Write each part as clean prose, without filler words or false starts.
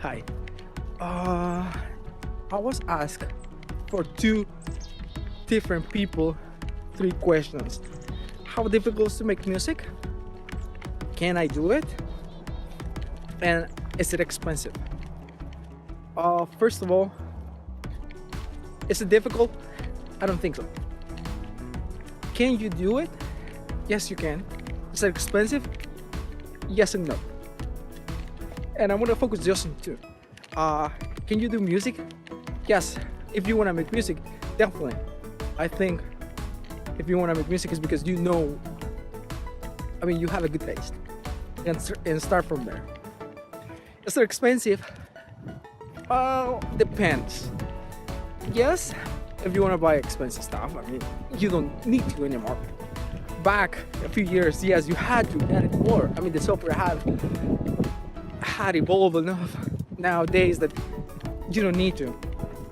Hi. I was asked for two different people three questions. How difficult is to make music? Can I do it? And is it expensive? First of all, is it difficult? I don't think so. Can you do it? Yes, you can. Is it expensive? Yes and no. And I'm gonna focus just on two. Can you do music? Yes. If you wanna make music, definitely. I think if you wanna make music, is because you know. I mean, you have a good taste, and start from there. Is it expensive? Depends. Yes, if you wanna buy expensive stuff, I mean, you don't need to anymore. Back a few years, yes, you had to get it more. I mean, the software had evolved enough nowadays that you don't need to.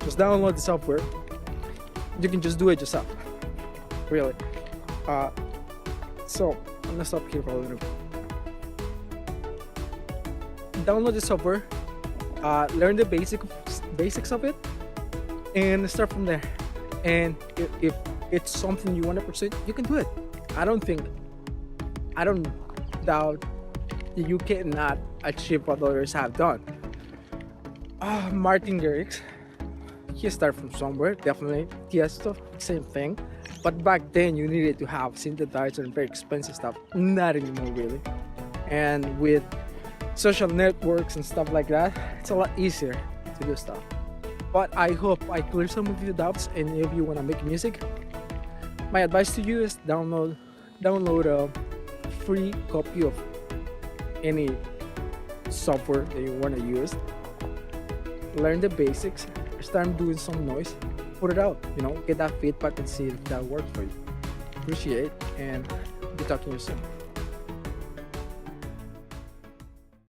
Just download the software. You can just do it yourself. Really. So I'm gonna stop here for a little bit. Download the software. Learn the basics of it, and start from there. And if it's something you want to pursue, you can do it. I don't doubt that you cannot achieve what others have done. Martin Garrix, he started from somewhere, definitely. Tiesto, same thing. But back then, you needed to have synthesizer and very expensive stuff. Not anymore, really. And with social networks and stuff like that, it's a lot easier to do stuff. But I hope I clear some of your doubts. And if you want to make music, my advice to you is download a free copy of any software that you want to use. Learn the basics, start doing some noise, put it out, get that feedback and see if that works for you. Appreciate, and be talking to you soon.